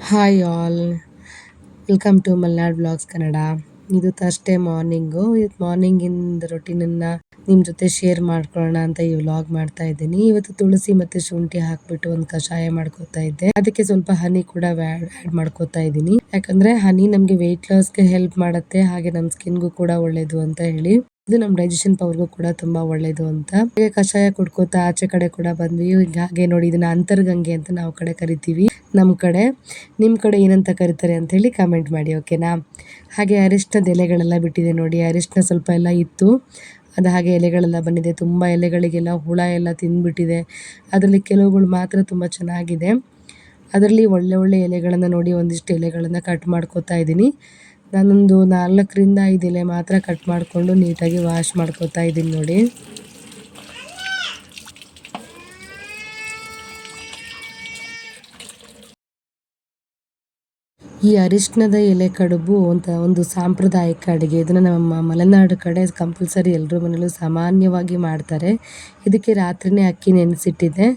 Hi all, welcome to Malnad blogs Kannada. ಇದು Thursday morning. ಇವತ್ತು ಮಾರ್ನಿಂಗಿಂದ ರೊಟೀನನ್ನು ನಿಮ್ಮ ಜೊತೆ ಶೇರ್ ಮಾಡ್ಕೊಳ್ಳೋಣ ಅಂತ ಈ ವ್ಲಾಗ್ ಮಾಡ್ತಾ ಇದ್ದೀನಿ. ಇವತ್ತು ತುಳಸಿ ಮತ್ತು ಶುಂಠಿ ಹಾಕ್ಬಿಟ್ಟು ಒಂದು ಕಷಾಯ ಮಾಡ್ಕೋತಾ ಇದ್ದೆ. ಅದಕ್ಕೆ ಸ್ವಲ್ಪ ಹನಿ ಕೂಡ ಆ್ಯಡ್ ಮಾಡ್ಕೋತಾ ಇದ್ದೀನಿ. ಯಾಕಂದರೆ ಹನಿ ನಮಗೆ ವೆಯ್ಟ್ ಲಾಸ್ಗೆ ಹೆಲ್ಪ್ ಮಾಡುತ್ತೆ, ಹಾಗೆ ನಮ್ಮ ಸ್ಕಿನ್ಗೂ ಕೂಡ ಒಳ್ಳೇದು ಅಂತ ಹೇಳಿ. ಇದು ನಮ್ಮ ಡೈಜೆಷನ್ ಪವರ್ಗೂ ಕೂಡ ತುಂಬಾ ಒಳ್ಳೇದು ಅಂತ. ಹಾಗೆ ಕಷಾಯ ಕುಡ್ಕೋತಾ ಆಚೆ ಕಡೆ ಕೂಡ ಬಂದ್ವಿ. ಹಾಗೆ ನೋಡಿ, ಇದನ್ನ ಅಂತರ್ಗಂಗೆ ಅಂತ ನಾವು ಕಡೆ ಕರಿತೀವಿ ನಮ್ಮ ಕಡೆ. ನಿಮ್ಮ ಕಡೆ ಏನಂತ ಕರೀತಾರೆ ಅಂತ ಹೇಳಿ ಕಮೆಂಟ್ ಮಾಡಿ, ಓಕೆನಾ. ಹಾಗೆ ಅರಿಶಿಣದ ಎಲೆಗಳೆಲ್ಲ ಬಿಟ್ಟಿದೆ ನೋಡಿ. ಅರಿಶಿಣ ಸ್ವಲ್ಪ ಎಲ್ಲ ಇತ್ತು, ಅದು ಹಾಗೆ ಎಲೆಗಳೆಲ್ಲ ಬಂದಿದೆ. ತುಂಬ ಎಲೆಗಳಿಗೆಲ್ಲ ಹುಳ ಎಲ್ಲ ತಿಂದ್ಬಿಟ್ಟಿದೆ. ಅದರಲ್ಲಿ ಕೆಲವುಗಳು ಮಾತ್ರ ತುಂಬ ಚೆನ್ನಾಗಿದೆ. ಅದರಲ್ಲಿ ಒಳ್ಳೆ ಒಳ್ಳೆ ಎಲೆಗಳನ್ನು ನೋಡಿ ಒಂದಿಷ್ಟು ಎಲೆಗಳನ್ನು ಕಟ್ ಮಾಡ್ಕೋತಾ ಇದ್ದೀನಿ. ನಾನೊಂದು 4ರಿಂದ 5 ಎಲೆ ಮಾತ್ರ ಕಟ್ ಮಾಡಿಕೊಂಡು ನೀಟಾಗಿ ವಾಶ್ ಮಾಡ್ಕೋತಾ ಇದ್ದೀನಿ ನೋಡಿ. ಈ ಅರಿಶಿಣದ ಎಲೆ ಕಡುಬು ಅಂತ ಒಂದು ಸಾಂಪ್ರದಾಯಿಕ ಅಡುಗೆ. ಇದನ್ನು ನಮ್ಮ ಮಲೆನಾಡು ಕಡೆ ಕಂಪಲ್ಸರಿ ಎಲ್ಲರ ಮನೇಲೂ ಸಾಮಾನ್ಯವಾಗಿ ಮಾಡ್ತಾರೆ. ಇದಕ್ಕೆ ರಾತ್ರಿನೇ ಅಕ್ಕಿ ನೆನೆಸಿಟ್ಟಿದ್ದೆ.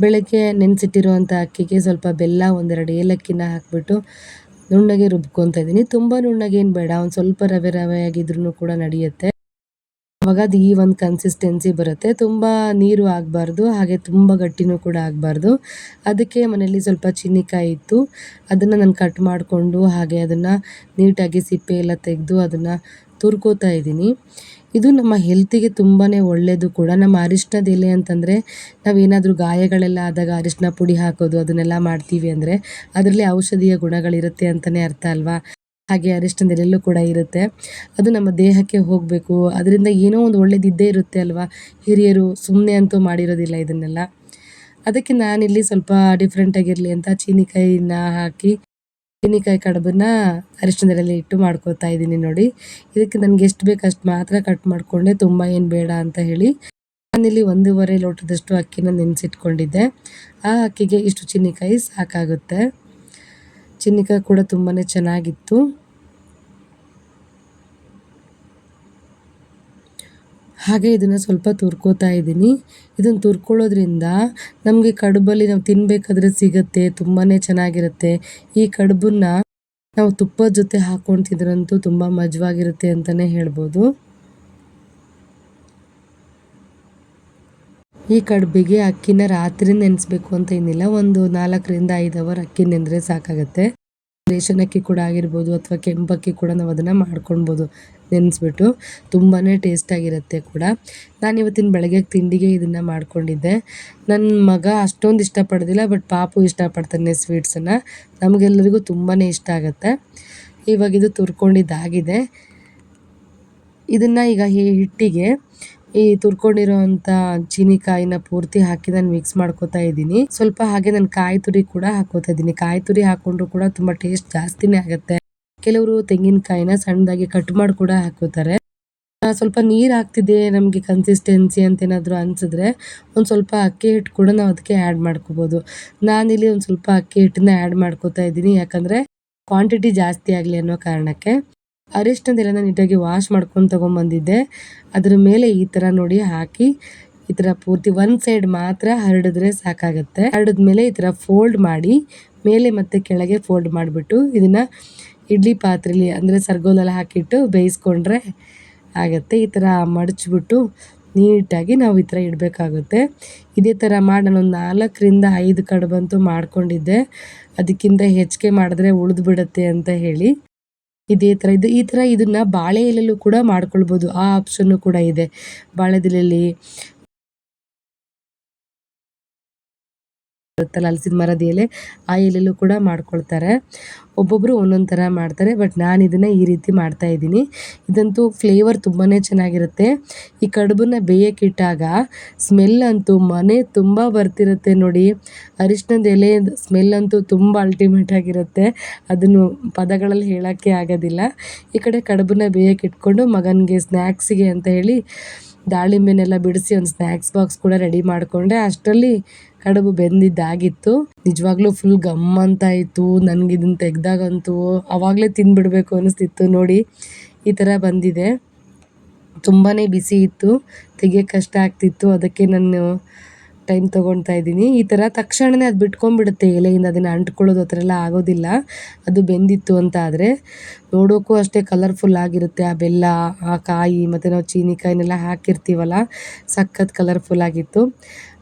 ಬೆಳಗ್ಗೆ ನೆನೆಸಿಟ್ಟಿರುವಂಥ ಅಕ್ಕಿಗೆ ಸ್ವಲ್ಪ ಬೆಲ್ಲ, 1-2 ಏಲಕ್ಕಿನ ಹಾಕಿಬಿಟ್ಟು ನುಣ್ಣಗೆ ರುಬ್ಕೊತಾ ಇದ್ದೀನಿ. ತುಂಬ ನುಣ್ಣಗೇನು ಬೇಡ, ಒಂದು ಸ್ವಲ್ಪ ರವೆ ರವೆ ಆಗಿದ್ರೂ ಕೂಡ ನಡೆಯುತ್ತೆ. ಅವಾಗ ಅದು ಈ ಒಂದು ಕನ್ಸಿಸ್ಟೆನ್ಸಿ ಬರುತ್ತೆ. ತುಂಬ ನೀರು ಆಗಬಾರ್ದು, ಹಾಗೆ ತುಂಬ ಗಟ್ಟಿನೂ ಕೂಡ ಆಗಬಾರ್ದು. ಅದಕ್ಕೆ ಮನೆಯಲ್ಲಿ ಸ್ವಲ್ಪ ಚಿನ್ನಿಕಾಯಿ ಇತ್ತು, ಅದನ್ನು ನಾನು ಕಟ್ ಮಾಡಿಕೊಂಡು ಹಾಗೆ ಅದನ್ನು ನೀಟಾಗಿ ಸಿಪ್ಪೆ ಎಲ್ಲ ತೆಗೆದು ಅದನ್ನು ತುರ್ಕೋತಾ ಇದ್ದೀನಿ. ಇದು ನಮ್ಮ ಹೆಲ್ತಿಗೆ ತುಂಬಾ ಒಳ್ಳೆಯದು ಕೂಡ. ನಮ್ಮ ಅರಿಶಿಣದ ಎಲೆ ಅಂತಂದರೆ ನಾವೇನಾದರೂ ಗಾಯಗಳೆಲ್ಲ ಆದಾಗ ಅರಿಶಿಣ ಪುಡಿ ಹಾಕೋದು ಅದನ್ನೆಲ್ಲ ಮಾಡ್ತೀವಿ ಅಂದರೆ ಅದರಲ್ಲಿ ಔಷಧೀಯ ಗುಣಗಳಿರುತ್ತೆ ಅಂತಲೇ ಅರ್ಥ ಅಲ್ವಾ. ಹಾಗೆ ಅರಿಶಿಣದ ಎಲೆಯಲ್ಲೂ ಕೂಡ ಇರುತ್ತೆ. ಅದು ನಮ್ಮ ದೇಹಕ್ಕೆ ಹೋಗಬೇಕು, ಅದರಿಂದ ಏನೋ ಒಂದು ಒಳ್ಳೇದಿದ್ದೇ ಇರುತ್ತೆ ಅಲ್ವಾ. ಹಿರಿಯರು ಸುಮ್ಮನೆ ಅಂತೂ ಮಾಡಿರೋದಿಲ್ಲ ಇದನ್ನೆಲ್ಲ. ಅದಕ್ಕೆ ನಾನಿಲ್ಲಿ ಸ್ವಲ್ಪ ಡಿಫ್ರೆಂಟಾಗಿರಲಿ ಅಂತ ಚೀನಿಕಾಯಿನ ಹಾಕಿ ಚೀನಿಕಾಯಿ ಕಡುಬನ್ನ ಅರಿಶಿಣದಲ್ಲಿ ಇಟ್ಟು ಮಾಡ್ಕೋತಾ ಇದ್ದೀನಿ ನೋಡಿ. ಇದಕ್ಕೆ ನನಗೆ ಎಷ್ಟು ಬೇಕು ಅಷ್ಟು ಮಾತ್ರ ಕಟ್ ಮಾಡಿಕೊಂಡೆ, ತುಂಬ ಏನು ಬೇಡ ಅಂತ ಹೇಳಿ. ನಾನಿಲ್ಲಿ 1.5 ಲೋಟದಷ್ಟು ಅಕ್ಕಿನ ನೆನೆಸಿಟ್ಕೊಂಡಿದ್ದೆ. ಆ ಅಕ್ಕಿಗೆ ಇಷ್ಟು ಚೀನಿಕಾಯಿ ಸಾಕಾಗುತ್ತೆ. ಚೀನಿಕಾಯಿ ಕೂಡ ತುಂಬಾ ಚೆನ್ನಾಗಿತ್ತು. ಹಾಗೆ ಇದನ್ನು ಸ್ವಲ್ಪ ತುರ್ಕೋತಾ ಇದ್ದೀನಿ. ಇದನ್ನು ತುರ್ಕೊಳ್ಳೋದ್ರಿಂದ ನಮಗೆ ಕಡುಬಲ್ಲಿ ನಾವು ತಿನ್ನಬೇಕಾದ್ರೆ ಸಿಗುತ್ತೆ, ತುಂಬಾ ಚೆನ್ನಾಗಿರುತ್ತೆ. ಈ ಕಡುಬನ್ನ ನಾವು ತುಪ್ಪದ ಜೊತೆ ಹಾಕ್ಕೊಂಡು ತಿಂದ್ರಂತೂ ತುಂಬ ಮಜವಾಗಿರುತ್ತೆ ಅಂತಲೇ ಹೇಳ್ಬೋದು. ಈ ಕಡುಬಿಗೆ ಅಕ್ಕಿನ ರಾತ್ರಿ ನೆನೆಸ್ಬೇಕು ಅಂತ ಏನಿಲ್ಲ, ಒಂದು 4ರಿಂದ 5 ಅವರ್ ಅಕ್ಕಿ ನೆಂದರೆ ಸಾಕಾಗುತ್ತೆ. ರೇಷನ್ ಅಕ್ಕಿ ಕೂಡ ಆಗಿರ್ಬೋದು ಅಥವಾ ಕೆಂಪಕ್ಕಿ ಕೂಡ ನಾವು ಅದನ್ನು ಮಾಡ್ಕೊಳ್ಬೋದು ನೆನೆಸ್ಬಿಟ್ಟು. ತುಂಬಾ ಟೇಸ್ಟಾಗಿರುತ್ತೆ ಕೂಡ. ನಾನು ಇವತ್ತಿನ ಬೆಳಗ್ಗೆ ತಿಂಡಿಗೆ ಇದನ್ನು ಮಾಡ್ಕೊಂಡಿದ್ದೆ. ನನ್ನ ಮಗ ಅಷ್ಟೊಂದು ಇಷ್ಟಪಡೋದಿಲ್ಲ, ಬಟ್ ಪಾಪು ಇಷ್ಟಪಡ್ತಾನೆ ಸ್ವೀಟ್ಸನ್ನು. ನಮಗೆಲ್ಲರಿಗೂ ತುಂಬಾ ಇಷ್ಟ ಆಗುತ್ತೆ. ಇವಾಗ ಇದು ತುರ್ಕೊಂಡಿದ್ದಾಗಿದೆ. ಇದನ್ನು ಈಗ ಹಿಟ್ಟಿಗೆ ಈ ತುರ್ಕೊಂಡಿರೋವಂಥ ಚೀನಿಕಾಯಿನ ಪೂರ್ತಿ ಹಾಕಿ ನಾನು ಮಿಕ್ಸ್ ಮಾಡ್ಕೋತಾ ಇದ್ದೀನಿ. ಸ್ವಲ್ಪ ಹಾಗೆ ನಾನು ಕಾಯಿ ತುರಿ ಕೂಡ ಹಾಕೋತಾ ಇದ್ದೀನಿ. ಕಾಯಿ ತುರಿ ಹಾಕೊಂಡ್ರು ಕೂಡ ತುಂಬ ಟೇಸ್ಟ್ ಜಾಸ್ತಿನೇ ಆಗುತ್ತೆ. ಕೆಲವರು ತೆಂಗಿನಕಾಯಿನ ಸಣ್ಣದಾಗಿ ಕಟ್ ಮಾಡಿ ಕೂಡ ಹಾಕೋತಾರೆ. ಸ್ವಲ್ಪ ನೀರು ಹಾಕ್ತಿದೆ ನಮಗೆ ಕನ್ಸಿಸ್ಟೆನ್ಸಿ ಅಂತ ಏನಾದರೂ ಅನಿಸಿದ್ರೆ ಒಂದು ಸ್ವಲ್ಪ ಅಕ್ಕಿ ಹಿಟ್ಟು ಕೂಡ ನಾವು ಅದಕ್ಕೆ ಆ್ಯಡ್ ಮಾಡ್ಕೋಬೋದು. ನಾನಿಲ್ಲಿ ಒಂದು ಸ್ವಲ್ಪ ಅಕ್ಕಿ ಹಿಟ್ಟನ್ನ ಆ್ಯಡ್ ಮಾಡ್ಕೋತಾ ಇದ್ದೀನಿ, ಯಾಕಂದರೆ ಕ್ವಾಂಟಿಟಿ ಜಾಸ್ತಿ ಆಗಲಿ ಅನ್ನೋ ಕಾರಣಕ್ಕೆ. ಅರಿಶಿಣದೆಲೆನ ನೀಟಾಗಿ ವಾಶ್ ಮಾಡ್ಕೊಂಡು ತೊಗೊಂಬಂದಿದ್ದೆ. ಅದ್ರ ಮೇಲೆ ಈ ಥರ ನೋಡಿ ಹಾಕಿ ಈ ಥರ ಪೂರ್ತಿ ಒಂದು ಸೈಡ್ ಮಾತ್ರ ಹರಡಿದ್ರೆ ಸಾಕಾಗುತ್ತೆ. ಹರಡಿದ್ಮೇಲೆ ಈ ಥರ ಫೋಲ್ಡ್ ಮಾಡಿ ಮೇಲೆ ಮತ್ತು ಕೆಳಗೆ ಫೋಲ್ಡ್ ಮಾಡಿಬಿಟ್ಟು ಇದನ್ನು ಇಡ್ಲಿ ಪಾತ್ರೆಲಿ ಅಂದರೆ ಸರ್ಗೋಲೆಲ್ಲ ಹಾಕಿಟ್ಟು ಬೇಯಿಸ್ಕೊಂಡ್ರೆ ಆಗುತ್ತೆ. ಈ ಥರ ಮಡಚಿಬಿಟ್ಟು ನೀಟಾಗಿ ನಾವು ಈ ಥರ ಇಡಬೇಕಾಗುತ್ತೆ. ಇದೇ ಥರ ಮಾಡಿ ನಾನೊಂದು 4ರಿಂದ 5 ಕಡುಬಂತೂ ಮಾಡ್ಕೊಂಡಿದ್ದೆ. ಅದಕ್ಕಿಂತ ಹೆಚ್ಚಿಗೆ ಮಾಡಿದ್ರೆ ಉಳಿದು ಬಿಡುತ್ತೆ ಅಂತ ಹೇಳಿ ಇದೇ ಥರ ಈ ಥರ ಇದನ್ನು ಬಾಳೆ ಎಲೆಯಲ್ಲೂ ಕೂಡ ಮಾಡ್ಕೊಳ್ಬೋದು. ಆ ಆಪ್ಷನ್ನು ಕೂಡ ಇದೆ. ಬಾಳೆದೆಲೆಯಲ್ಲಿ ಹಲಸಿನ ಮರದ ಎಲೆ, ಆ ಎಲೆಯಲ್ಲೂ ಕೂಡ ಮಾಡ್ಕೊಳ್ತಾರೆ. ಒಬ್ಬೊಬ್ಬರು ಒಂದೊಂದು ಥರ ಮಾಡ್ತಾರೆ, ಬಟ್ ನಾನು ಇದನ್ನು ಈ ರೀತಿ ಮಾಡ್ತಾ ಇದ್ದೀನಿ. ಇದಂತೂ ಫ್ಲೇವರ್ ತುಂಬಾ ಚೆನ್ನಾಗಿರುತ್ತೆ. ಈ ಕಡುಬನ್ನ ಬೇಯಕ್ಕಿಟ್ಟಾಗ ಸ್ಮೆಲ್ ಅಂತೂ ಮನೆ ತುಂಬ ಬರ್ತಿರುತ್ತೆ ನೋಡಿ. ಅರಿಶಿಣದ ಎಲೆ ಸ್ಮೆಲ್ ಅಂತೂ ತುಂಬ ಅಲ್ಟಿಮೇಟ್ ಆಗಿರುತ್ತೆ. ಅದನ್ನು ಪದಗಳಲ್ಲಿ ಹೇಳೋಕ್ಕೆ ಆಗೋದಿಲ್ಲ. ಈ ಕಡೆ ಕಡುಬನ್ನ ಬೇಯಕ್ಕಿಟ್ಕೊಂಡು ಮಗನಿಗೆ ಸ್ನ್ಯಾಕ್ಸಿಗೆ ಅಂತ ಹೇಳಿ ದಾಳಿಂಬೆನೆಲ್ಲ ಬಿಡಿಸಿ ಒಂದು ಸ್ನ್ಯಾಕ್ಸ್ ಬಾಕ್ಸ್ ಕೂಡ ರೆಡಿ ಮಾಡಿಕೊಂಡೆ. ಅಷ್ಟರಲ್ಲಿ ಕಡುಬು ಬೆಂದಿದ್ದಾಗಿತ್ತು. ನಿಜವಾಗ್ಲೂ ಫುಲ್ ಗಮ್ಮಂತ ಇತ್ತು. ನನಗೆ ಇದನ್ನು ತೆಗೆದಾಗಂತೂ ಆವಾಗಲೇ ತಿಂದುಬಿಡ್ಬೇಕು ಅನ್ನಿಸ್ತಿತ್ತು ನೋಡಿ. ಈ ಥರ ಬಂದಿದೆ. ತುಂಬಾ ಬಿಸಿ ಇತ್ತು, ತೆಗಿಯೋಕ್ಕೆ ಕಷ್ಟ ಆಗ್ತಿತ್ತು. ಅದಕ್ಕೆ ನಾನು ಟೈಮ್ ತೊಗೊಳ್ತಾ ಇದ್ದೀನಿ. ಈ ಥರ ತಕ್ಷಣವೇ ಅದು ಬಿಟ್ಕೊಂಡ್ಬಿಡುತ್ತೆ ಎಲೆಯಿಂದ, ಅದನ್ನು ಅಂಟ್ಕೊಳ್ಳೋದು ಆ ಥರ ಎಲ್ಲ ಆಗೋದಿಲ್ಲ, ಅದು ಬೆಂದಿತ್ತು ಅಂತ ಆದರೆ. ನೋಡೋಕ್ಕೂ ಅಷ್ಟೇ ಕಲರ್ಫುಲ್ ಆಗಿರುತ್ತೆ ಆ ಬೆಲ್ಲ, ಆ ಕಾಯಿ ಮತ್ತು ನಾವು ಚೀನಿಕಾಯಿನೆಲ್ಲ ಹಾಕಿರ್ತೀವಲ್ಲ, ಸಖತ್ ಕಲರ್ಫುಲ್ ಆಗಿತ್ತು.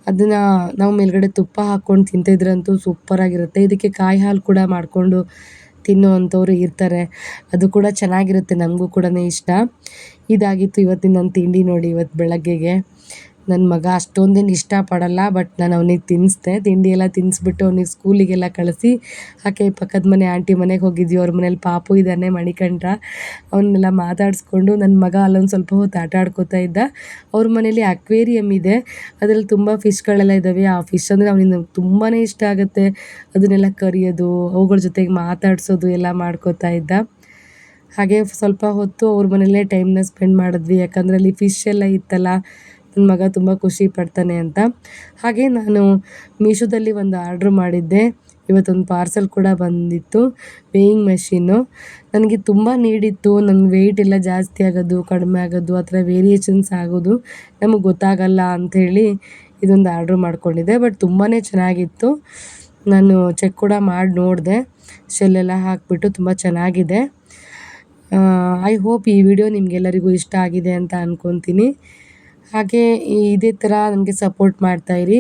ಅದನ್ನು ನಾವು ಮೇಲ್ಗಡೆ ತುಪ್ಪ ಹಾಕ್ಕೊಂಡು ತಿಂತಿದ್ರಂತೂ ಸೂಪರಾಗಿರುತ್ತೆ. ಇದಕ್ಕೆ ಕಾಯಿ ಹಾಲು ಕೂಡ ಮಾಡಿಕೊಂಡು ತಿನ್ನೋ ಅಂಥವ್ರು ಇರ್ತಾರೆ, ಅದು ಕೂಡ ಚೆನ್ನಾಗಿರುತ್ತೆ, ನಮಗೂ ಕೂಡ ಇಷ್ಟ. ಇದಾಗಿತ್ತು ಇವತ್ತಿನ ನನ್ನ ತಿಂಡಿ ನೋಡಿ. ಇವತ್ತು ಬೆಳಗ್ಗೆಗೆ ನನ್ನ ಮಗ ಅಷ್ಟೊಂದೇನು ಇಷ್ಟಪಡಲ್ಲ, ಬಟ್ ನಾನು ಅವನಿಗೆ ತಿನ್ನಿಸ್ದೆ. ತಿಂಡಿ ಎಲ್ಲ ತಿನ್ನಿಸ್ಬಿಟ್ಟು ಅವನಿಗೆ ಸ್ಕೂಲಿಗೆಲ್ಲ ಕಳಿಸಿ, ಆಕೆ ಪಕ್ಕದ ಮನೆ ಆಂಟಿ ಮನೆಗೆ ಹೋಗಿದ್ವಿ. ಅವ್ರ ಮನೇಲಿ ಪಾಪು ಇದ್ದಾನೆ, ಮಣಿಕಂಠ. ಅವನ್ನೆಲ್ಲ ಮಾತಾಡಿಸ್ಕೊಂಡು ನನ್ನ ಮಗ ಅಲ್ಲೊಂದು ಸ್ವಲ್ಪ ಹೊತ್ತು ಆಟ ಆಡ್ಕೋತಾ ಇದ್ದ. ಅವ್ರ ಮನೇಲಿ ಅಕ್ವೇರಿಯಮ್ ಇದೆ, ಅದರಲ್ಲಿ ತುಂಬ ಫಿಶ್ಗಳೆಲ್ಲ ಇದ್ದಾವೆ. ಆ ಫಿಶ್ ಅಂದರೆ ಅವನಿಗೆ ತುಂಬಾ ಇಷ್ಟ ಆಗುತ್ತೆ. ಅದನ್ನೆಲ್ಲ ಕರಿಯೋದು, ಅವುಗಳ ಜೊತೆಗೆ ಮಾತಾಡಿಸೋದು ಎಲ್ಲ ಮಾಡ್ಕೋತಾ ಇದ್ದ. ಹಾಗೆ ಸ್ವಲ್ಪ ಹೊತ್ತು ಅವ್ರ ಮನೆಯಲ್ಲೇ ಟೈಮ್ನ ಸ್ಪೆಂಡ್ ಮಾಡಿದ್ವಿ, ಯಾಕಂದರೆ ಅಲ್ಲಿ ಫಿಶ್ ಎಲ್ಲ ಇತ್ತಲ್ಲ, ನನ್ನ ಮಗ ತುಂಬ ಖುಷಿ ಪಡ್ತಾನೆ ಅಂತ. ಹಾಗೆ ನಾನು ಮೀಶೋದಲ್ಲಿ ಒಂದು ಆರ್ಡ್ರ್ ಮಾಡಿದ್ದೆ, ಇವತ್ತೊಂದು ಪಾರ್ಸೆಲ್ ಕೂಡ ಬಂದಿತ್ತು, ವೇಯಿಂಗ್ ಮೆಷಿನ್ನು. ನನಗೆ ತುಂಬ ನೀಡಿತ್ತು, ನನ್ನ ವೆಯ್ಟ್ ಎಲ್ಲ ಜಾಸ್ತಿ ಆಗೋದು, ಕಡಿಮೆ ಆಗೋದು, ಆ ಥರ ವೇರಿಯೇಷನ್ಸ್ ಆಗೋದು ನಮಗೆ ಗೊತ್ತಾಗಲ್ಲ ಅಂಥೇಳಿ ಇದೊಂದು ಆರ್ಡ್ರ್ ಮಾಡ್ಕೊಂಡಿದ್ದೆ. ಬಟ್ ತುಂಬಾ ಚೆನ್ನಾಗಿತ್ತು. ನಾನು ಚೆಕ್ ಕೂಡ ಮಾಡಿ ನೋಡಿದೆ, ಶೆಲ್ಲೆಲ್ಲ ಹಾಕಿಬಿಟ್ಟು ತುಂಬ ಚೆನ್ನಾಗಿದೆ. ಐ ಹೋಪ್ ಈ ವಿಡಿಯೋ ನಿಮಗೆಲ್ಲರಿಗೂ ಇಷ್ಟ ಆಗಿದೆ ಅಂತ ಅಂದ್ಕೊತೀನಿ. ಹಾಗೆ ಇದೇ ಥರ ನನಗೆ ಸಪೋರ್ಟ್ ಮಾಡ್ತಾಯಿರಿ.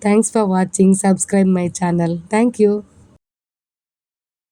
Thanks for watching. Subscribe my channel. Thank you.